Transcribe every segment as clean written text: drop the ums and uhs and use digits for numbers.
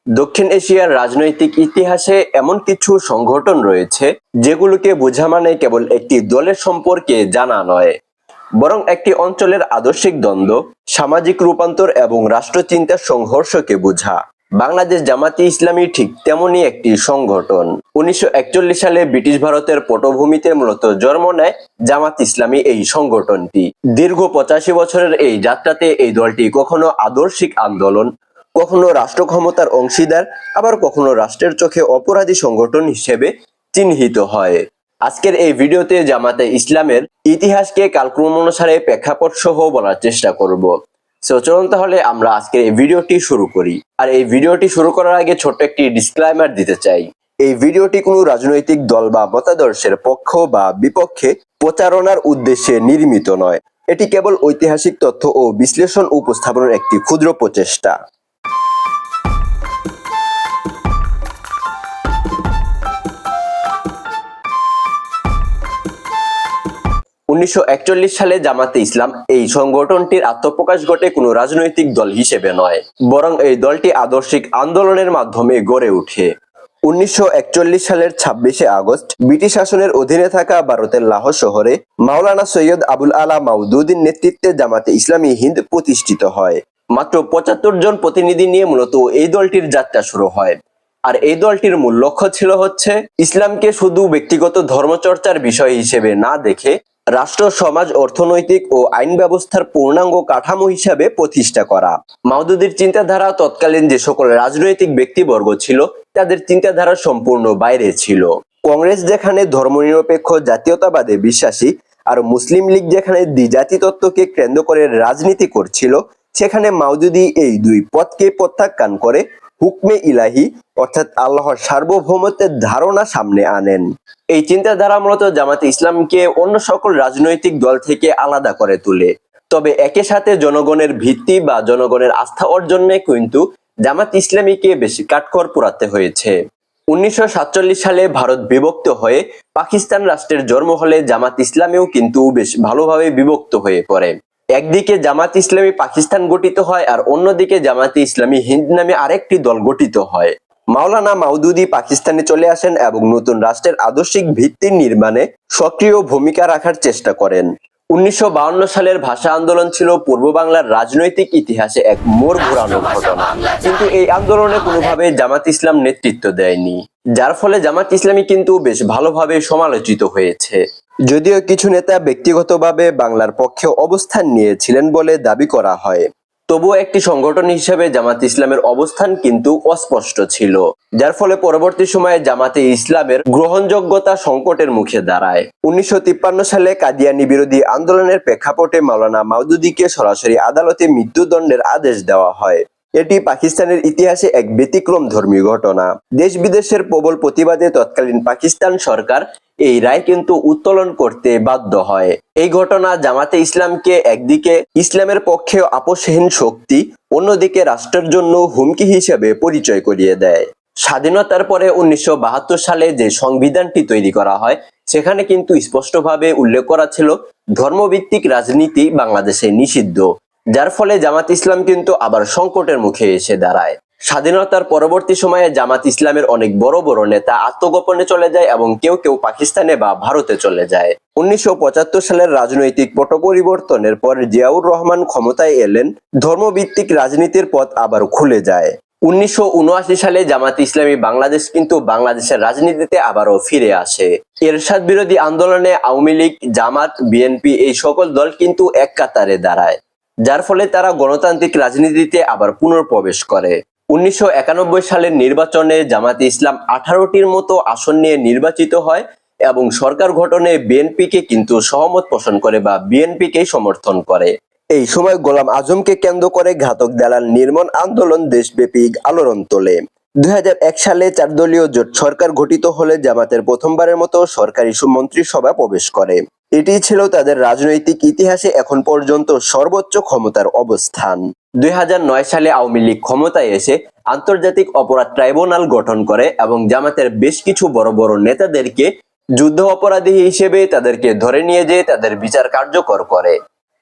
দক্ষিণ এশিয়ার রাজনৈতিক ইতিহাসে এমন কিছু সংগঠন রয়েছে যেগুলোকে বোঝা মানে কেবল একটি দলের সম্পর্কে জানা নয়, বরং একটি অঞ্চলের আদর্শিক দ্বন্দ্ব, সামাজিক রূপান্তর এবং রাষ্ট্রচিন্তার সংঘর্ষকে বোঝা। বাংলাদেশ জামাতে ইসলামী ঠিক তেমনই একটি সংগঠন। 1941 সালে ব্রিটিশ ভারতের পটভূমিতে মূলত জন্ম নেয় জামাত ইসলামী এই সংগঠনটি। দীর্ঘ 85 বছরের এই যাত্রাতে এই দলটি কখনো আদর্শিক আন্দোলন, কখনো রাষ্ট্র ক্ষমতার অংশীদার, আবার কখনো রাষ্ট্রের চোখে অপরাধী সংগঠন হিসেবে চিহ্নিত হয়। আজকের এই ভিডিওতে জামাতে ইসলামের ইতিহাসকে কালক্রম অনুসারে প্রেক্ষাপট সহ বলার চেষ্টা করব। চলুন তাহলে আমরা আজকের এই ভিডিওটি শুরু করি। আর এই ভিডিওটি শুরু করার আগে ছোট্ট একটি ডিসক্লেইমার দিতে চাই। এই ভিডিওটি কোনো রাজনৈতিক দল বা মতাদর্শের পক্ষ বা বিপক্ষে প্রচারণার উদ্দেশ্যে নির্মিত নয়। এটি কেবল ঐতিহাসিক তথ্য ও বিশ্লেষণ উপস্থাপনের একটি ক্ষুদ্র প্রচেষ্টা। 1941 সালে জামাতে ইসলাম এই সংগঠনটির আত্মপ্রকাশ ঘটে কোনো রাজনৈতিক দল হিসেবে নয়, বরং এই দলটি আদর্শিক আন্দোলনের মাধ্যমে গড়ে ওঠে। 1941 সালের 26শে আগস্ট ব্রিটিশ শাসনের অধীনে থাকা ভারতের লাহোর শহরে মাওলানা সৈয়দ আবুল আলা মাওদুদীর নেতৃত্বে জামাতে ইসলামী হিন্দ প্রতিষ্ঠিত হয়। মাত্র 75 জন প্রতিনিধি নিয়ে মূলত এই দলটির যাত্রা শুরু হয়। আর এই দলটির মূল লক্ষ্য ছিল ইসলামকে শুধু ব্যক্তিগত ধর্মচর্চার বিষয় হিসেবে না দেখে রাষ্ট্র, সমাজ, অর্থনৈতিক ও আইন ব্যবস্থার পূর্ণাঙ্গ কাঠামো হিসাবে প্রতিষ্ঠা করা। মাওদুদীর চিন্তাধারা তৎকালীন যে সকল রাজনৈতিক ব্যক্তিবর্গ ছিল তাদের চিন্তাধারা সম্পূর্ণ বাইরে ছিল। কংগ্রেস যেখানে ধর্মনিরপেক্ষ জাতীয়তাবাদে বিশ্বাসী আর মুসলিম লীগ যেখানে দ্বিজাতি তত্ত্বকে কেন্দ্র করে রাজনীতি করছিল, সেখানে মাওদুদী এই দুই পথকে প্রত্যাখ্যান করে হুকমে ইলাহি অর্থাৎ আল্লাহর সার্বভৌমত্বের ধারণা সামনে আনেন। এই চিন্তাধারা মূলত জামাতে ইসলামকে অন্য সকল রাজনৈতিক দল থেকে আলাদা করে তোলে। তবে একই সাথে জনগণের ভিত্তি বা জনগণের আস্থা অর্জনে কিন্তু জামাত ইসলামীকে বেশি কাঠখড় পোড়াতে হয়েছে। 1947 সালে ভারত বিভক্ত হয়ে পাকিস্তান রাষ্ট্রের জন্ম হলে জামাত ইসলামীও কিন্তু বেশ ভালোভাবে বিভক্ত হয়ে পড়ে। একদিকে জামাত ইসলামী পাকিস্তান গঠিত হয় আর অন্যদিকে জামাতে ইসলামী হিন্দ নামে আরেকটি দল গঠিত হয়। মাওলানা মাওদুদী পাকিস্তানে চলে আসেন এবং নতুন রাষ্ট্রের আদর্শিক ভিত্তি নির্মাণে সক্রিয় ভূমিকা রাখার চেষ্টা করেন। 1952 সালের ভাষা আন্দোলন ছিল পূর্ব বাংলার রাজনৈতিক ইতিহাসে এক মোড় ঘোরানো ঘটনা, কিন্তু এই আন্দোলনে কোনোভাবে জামাত ইসলাম নেতৃত্ব দেয়নি, যার ফলে জামাত ইসলামী কিন্তু বেশ ভালোভাবে সমালোচিত হয়েছে। যদিও কিছু নেতা ব্যক্তিগতভাবে বাংলার পক্ষে অবস্থান নিয়েছিলেন বলে দাবি করা হয়, তবুও একটি সংগঠন হিসেবে জামাত ইসলামের অবস্থান কিন্তু অস্পষ্ট ছিল, যার ফলে পরবর্তী সময়ে জামাতে ইসলামের গ্রহণযোগ্যতা সংকটের মুখে দাঁড়ায়। 1953 সালে কাদিয়ানী বিরোধী আন্দোলনের প্রেক্ষাপটে মাওলানা মাওদুদীকে সরাসরি আদালতে মৃত্যুদণ্ডের আদেশ দেওয়া হয়। এটি পাকিস্তানের ইতিহাসে এক ব্যতিক্রম ধর্মী ঘটনা। দেশ বিদেশের প্রবল প্রতিবাদে তৎকালীন পাকিস্তান সরকার এই রায় কিন্তু উত্তোলন করতে বাধ্য হয়। এই ঘটনা জামাতে ইসলামকে একদিকে ইসলামের পক্ষে আপোষহীন শক্তি, অন্যদিকে রাষ্ট্রের জন্য হুমকি হিসেবে পরিচয় করিয়ে দেয়। স্বাধীনতার পরে 1972 সালে যে সংবিধানটি তৈরি করা হয় সেখানে কিন্তু স্পষ্টভাবে উল্লেখ করা ছিল ধর্মভিত্তিক রাজনীতি বাংলাদেশে নিষিদ্ধ, যার ফলে জামাত ইসলাম কিন্তু আবার সংকটের মুখে এসে দাঁড়ায়। স্বাধীনতার পরবর্তী সময়ে জামাত ইসলামের অনেক বড় বড় নেতা আত্মগোপনে চলে যায় এবং কেউ কেউ পাকিস্তানে বা ভারতে চলে যায়। 1975 সালের রাজনৈতিক পট পরিবর্তনের পর জিয়াউর রহমান ক্ষমতায় এলেন, ধর্মভিত্তিক রাজনীতির পথ আবার খুলে যায়। 1979 সালে জামাত ইসলামী বাংলাদেশ কিন্তু বাংলাদেশের রাজনীতিতে আবারও ফিরে আসে। এরশাদ বিরোধী আন্দোলনে আওয়ামী লীগ, জামাত, বিএনপি এই সকল দল কিন্তু এক কাতারে দাঁড়ায়, যার ফলে তারা গণতান্ত্রিক রাজনীতিতে আবার পুনঃপ্রবেশ করে। 1991 সালের নির্বাচনে জামাতে ইসলাম 18টির মতো আসন নিয়ে নির্বাচিত হয় এবং সরকার গঠনে বিএনপিকে কিন্তু সহমত পোষণ করে বা বিএনপিকেই সমর্থন করে। এই সময় গোলাম আজমকে কেন্দ্র করে ঘাতক দালাল নির্মূল আন্দোলন দেশব্যাপী আলোড়ন তোলে। 2001 সালে 4 দলীয় জোট সরকার গঠিত হলে জামাতের প্রথমবারের মতো সরকারি মন্ত্রিসভা প্রবেশ করে। এটি ছিল তাদের রাজনৈতিক ইতিহাসে এখন পর্যন্ত সর্বোচ্চ ক্ষমতার অবস্থান। 2009 সালে আওয়ামী লীগ ক্ষমতায় এসে আন্তর্জাতিক অপরাধ ট্রাইব্যুনাল গঠন করে এবং জামাতের বেশ কিছু বড় বড় নেতাদেরকে যুদ্ধ অপরাধী হিসেবে তাদেরকে ধরে নিয়ে যেয়ে তাদের বিচার কার্যকর করে।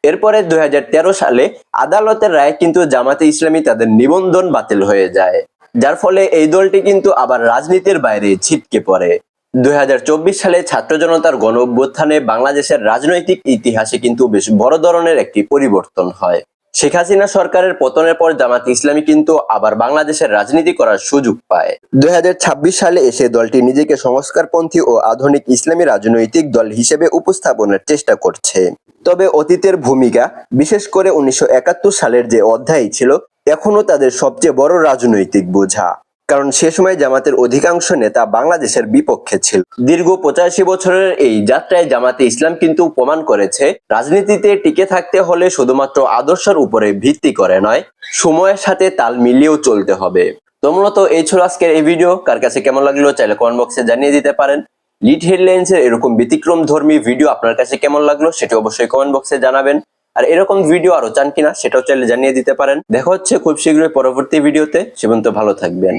এরপরে 2013 সালে আদালতের রায়ে কিন্তু জামাতে ইসলামী তাদের নিবন্ধন বাতিল হয়ে যায়। যার ফলে এই দলটি কিন্তু আবার রাজনীতির বাইরে ছিটকে পড়ে। 2024 সালে ছাত্র জনতার গণ অভ্যুত্থানে বাংলাদেশের রাজনৈতিক ইতিহাসে কিন্তু বেশ বড় ধরনের একটি পরিবর্তন হয়। শেখ হাসিনা সরকারের পতনের পর জামাত ইসলামী কিন্তু আবার বাংলাদেশের রাজনীতি করার সুযোগ পায়। 2026 সালে এসে দলটি নিজেকে সংস্কারপন্থী ও আধুনিক ইসলামী রাজনৈতিক দল হিসেবে উপস্থাপনের চেষ্টা করছে। তবে অতীতের ভূমিকা, বিশেষ করে 1971 সালের যে অধ্যায় ছিল, এখনো তাদের সবচেয়ে বড় রাজনৈতিক বোঝা। কারণ সে সময় জামাতের অধিকাংশ নেতা বাংলাদেশের বিপক্ষে ছিল। দীর্ঘ 85 বছরের এই যাত্রায় জামাতে ইসলাম কিন্তু প্রমাণ করেছে, রাজনীতিতে টিকে থাকতে হলে শুধুমাত্র আদর্শের উপরে ভিত্তি করে নয়, সময়ের সাথে তাল মিলিয়েও চলতে হবে। তো মূলত এই ছিল আজকের এই ভিডিও। কার কাছে কেমন লাগলো চাইলে কমেন্ট বক্সে জানিয়ে দিতে পারেন। লিড হেডলাইন্সের এরকম ব্যতিক্রম ধর্মী ভিডিও আপনার কাছে কেমন লাগলো সেটা অবশ্যই কমেন্ট বক্সে জানাবেন। আর এরকম ভিডিও আরো চান কিনা সেটাও চাইলে জানিয়ে দিতে পারেন। দেখা হচ্ছে খুব শীঘ্রই পরবর্তী ভিডিওতে। সে পর্যন্ত ভালো থাকবেন।